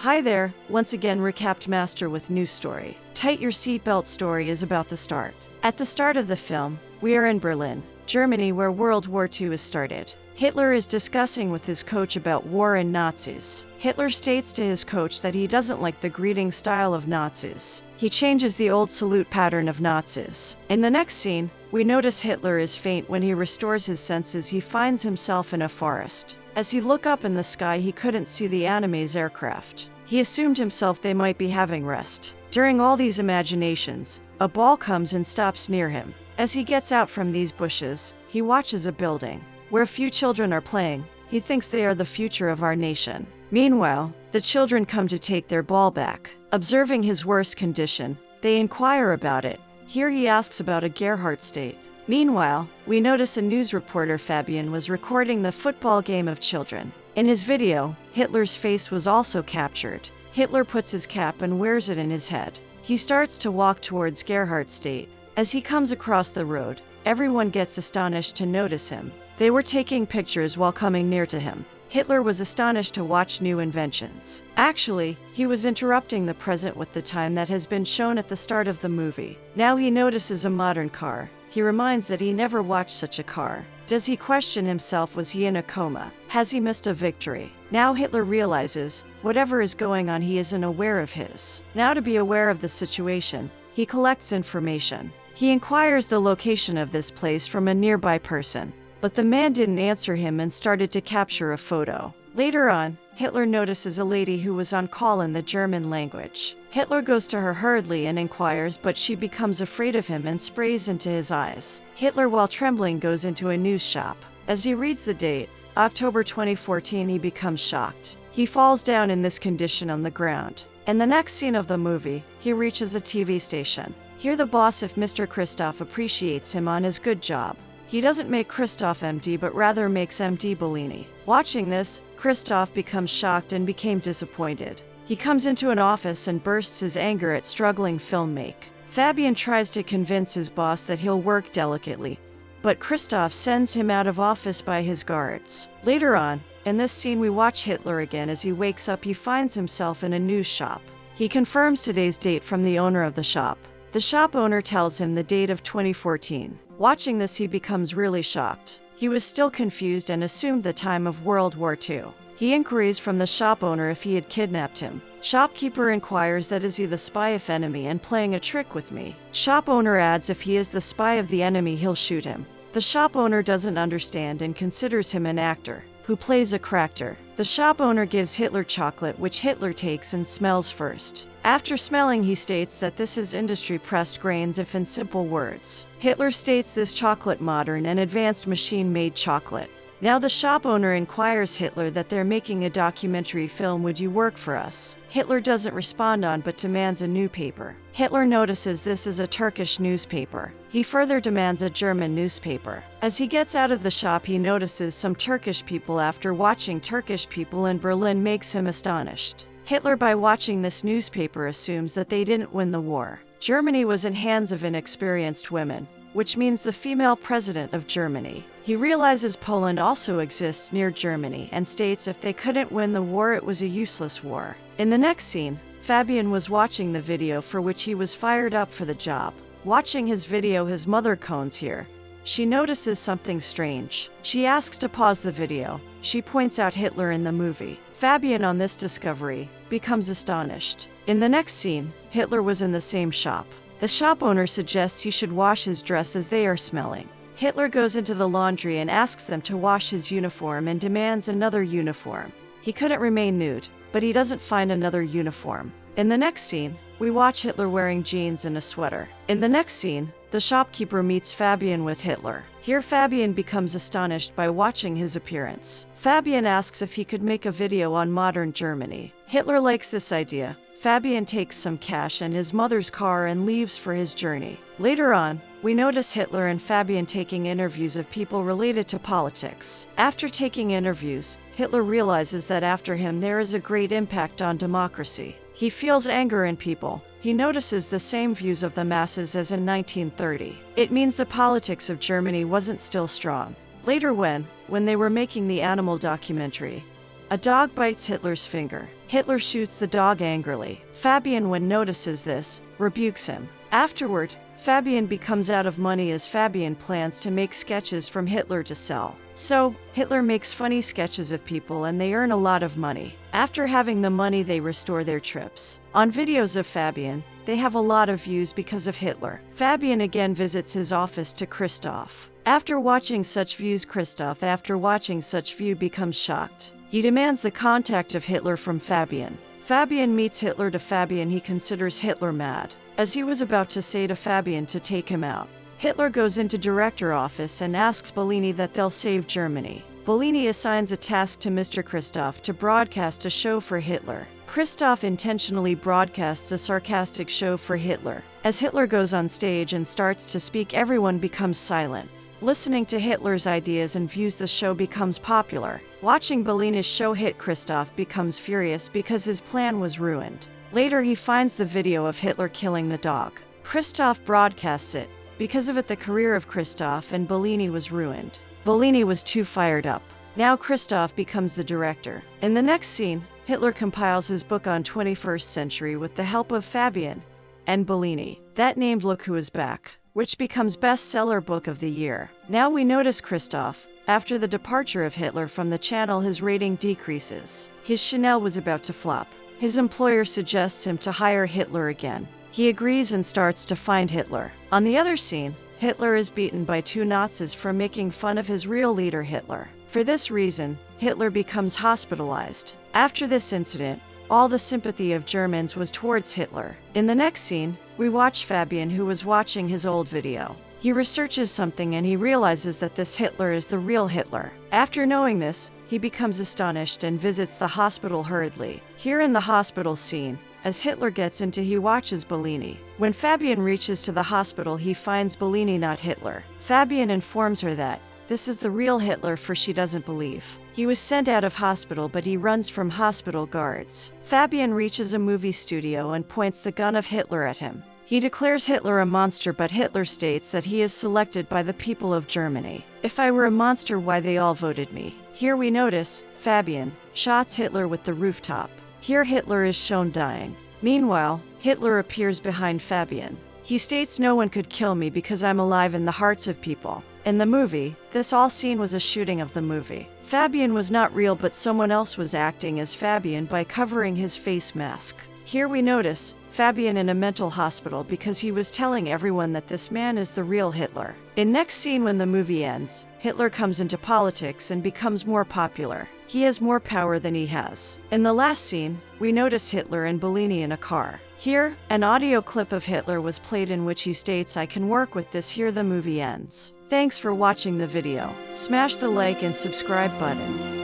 Hi there, once again Recapped Master with new story. Tight your seatbelt story is about to start. At the start of the film, we are in Berlin, Germany, where World War II is started. Hitler is discussing with his coach about war and Nazis. Hitler states to his coach that he doesn't like the greeting style of Nazis. He changes the old salute pattern of Nazis. In the next scene, we notice Hitler is faint. When he restores his senses, he finds himself in a forest. As he looked up in the sky, he couldn't see the enemy's aircraft. He assumed himself they might be having rest. During all these imaginations, a ball comes and stops near him. As he gets out from these bushes, he watches a building where a few children are playing. He thinks they are the future of our nation. Meanwhile, the children come to take their ball back. Observing his worst condition, they inquire about it. Here he asks about a Gerhardt state. Meanwhile, we notice a news reporter, Fabian, was recording the football game of children. In his video, Hitler's face was also captured. Hitler puts his cap and wears it in his head. He starts to walk towards Gerhardt state. As he comes across the road, everyone gets astonished to notice him. They were taking pictures while coming near to him. Hitler was astonished to watch new inventions. Actually, he was interrupting the present with the time that has been shown at the start of the movie. Now he notices a modern car. He reminds that he never watched such a car. Does he question himself? Was he in a coma? Has he missed a victory? Now Hitler realizes, whatever is going on, he isn't aware of his. Now, to be aware of the situation, he collects information. He inquires the location of this place from a nearby person. But the man didn't answer him and started to capture a photo. Later on, Hitler notices a lady who was on call in the German language. Hitler goes to her hurriedly and inquires, but she becomes afraid of him and sprays into his eyes. Hitler, while trembling, goes into a news shop. As he reads the date, October 2014, he becomes shocked. He falls down in this condition on the ground. In the next scene of the movie, he reaches a TV station. Here the boss, if Mr. Christoph, appreciates him on his good job. He doesn't make Christoph MD, but rather makes MD Bellini. Watching this, Christoph becomes shocked and became disappointed. He comes into an office and bursts his anger at struggling filmmake. Fabian tries to convince his boss that he'll work delicately, but Christoph sends him out of office by his guards. Later on, in this scene, we watch Hitler again. As he wakes up, he finds himself in a news shop. He confirms today's date from the owner of the shop. The shop owner tells him the date of 2014. Watching this, he becomes really shocked. He was still confused and assumed the time of World War II. He inquires from the shop owner if he had kidnapped him. Shopkeeper inquires that is he the spy of enemy and playing a trick with me. Shop owner adds if he is the spy of the enemy, he'll shoot him. The shop owner doesn't understand and considers him an actor who plays a character. The shop owner gives Hitler chocolate, which Hitler takes and smells first. After smelling, he states that this is industry-pressed grains, if in simple words. Hitler states this chocolate modern and advanced machine-made chocolate. Now the shop owner inquires Hitler that they're making a documentary film. Would you work for us? Hitler doesn't respond on but demands a new paper. Hitler notices this is a Turkish newspaper. He further demands a German newspaper. As he gets out of the shop, he notices some Turkish people. After watching Turkish people in Berlin makes him astonished. Hitler, by watching this newspaper, assumes that they didn't win the war. Germany was in hands of inexperienced women, which means the female president of Germany. He realizes Poland also exists near Germany and states if they couldn't win the war, it was a useless war. In the next scene, Fabian was watching the video for which he was fired up for the job. Watching his video, his mother comes here. She notices something strange. She asks to pause the video. She points out Hitler in the movie. Fabian, on this discovery, becomes astonished. In the next scene, Hitler was in the same shop. The shop owner suggests he should wash his dress as they are smelling. Hitler goes into the laundry and asks them to wash his uniform and demands another uniform. He couldn't remain nude, but he doesn't find another uniform. In the next scene, we watch Hitler wearing jeans and a sweater. In the next scene, the shopkeeper meets Fabian with Hitler. Here Fabian becomes astonished by watching his appearance. Fabian asks if he could make a video on modern Germany. Hitler likes this idea. Fabian takes some cash and his mother's car and leaves for his journey. Later on, we notice Hitler and Fabian taking interviews of people related to politics. After taking interviews, Hitler realizes that after him there is a great impact on democracy. He feels anger in people. He notices the same views of the masses as in 1930. It means the politics of Germany wasn't still strong. Later when they were making the animal documentary, A dog bites Hitler's finger. Hitler shoots the dog angrily. Fabian, when notices this, rebukes him. Afterward, Fabian becomes out of money as Fabian plans to make sketches from Hitler to sell. So, Hitler makes funny sketches of people and they earn a lot of money. After having the money, they restore their trips. On videos of Fabian, they have a lot of views because of Hitler. Fabian again visits his office to Christoph. After watching such views, Christoph becomes shocked. He demands the contact of Hitler from Fabian. Fabian meets Hitler. To Fabian, he considers Hitler mad, as he was about to say to Fabian to take him out. Hitler goes into director office and asks Bellini that they'll save Germany. Bellini assigns a task to Mr. Christoph to broadcast a show for Hitler. Christoph intentionally broadcasts a sarcastic show for Hitler. As Hitler goes on stage and starts to speak, everyone becomes silent. Listening to Hitler's ideas and views, the show becomes popular. Watching Bellini's show hit, Christoph becomes furious because his plan was ruined. Later, he finds the video of Hitler killing the dog. Christoph broadcasts it. Because of it, the career of Christoph and Bellini was ruined. Bellini was too fired up. Now Christoph becomes the director. In the next scene, Hitler compiles his book on 21st century with the help of Fabian and Bellini. That named Look Who Is Back, which becomes bestseller book of the year. Now we notice Christoph. After the departure of Hitler from the channel, his rating decreases. His Chanel was about to flop. His employer suggests him to hire Hitler again. He agrees and starts to find Hitler. On the other scene, Hitler is beaten by two Nazis for making fun of his real leader Hitler. For this reason, Hitler becomes hospitalized. After this incident, all the sympathy of Germans was towards Hitler. In the next scene, we watch Fabian, who was watching his old video. He researches something and he realizes that this Hitler is the real Hitler. After knowing this, he becomes astonished and visits the hospital hurriedly. Here in the hospital scene, as Hitler gets into, he watches Bellini. When Fabian reaches to the hospital, he finds Bellini, not Hitler. Fabian informs her that this is the real Hitler, for she doesn't believe. He was sent out of hospital, but he runs from hospital guards. Fabian reaches a movie studio and points the gun of Hitler at him. He declares Hitler a monster, but Hitler states that he is selected by the people of Germany. If I were a monster, why they all voted me? Here we notice Fabian shots Hitler with the rooftop. Here Hitler is shown dying. Meanwhile, Hitler appears behind Fabian. He states, "No one could kill me because I'm alive in the hearts of people." In the movie, this all scene was a shooting of the movie. Fabian was not real, but someone else was acting as Fabian by covering his face mask. Here we notice Fabian in a mental hospital because he was telling everyone that this man is the real Hitler. In next scene, when the movie ends, Hitler comes into politics and becomes more popular. He has more power than he has. In the last scene, we notice Hitler and Bellini in a car. Here, an audio clip of Hitler was played in which he states, "I can work with this." Here the movie ends. Thanks for watching the video. Smash the like and subscribe button.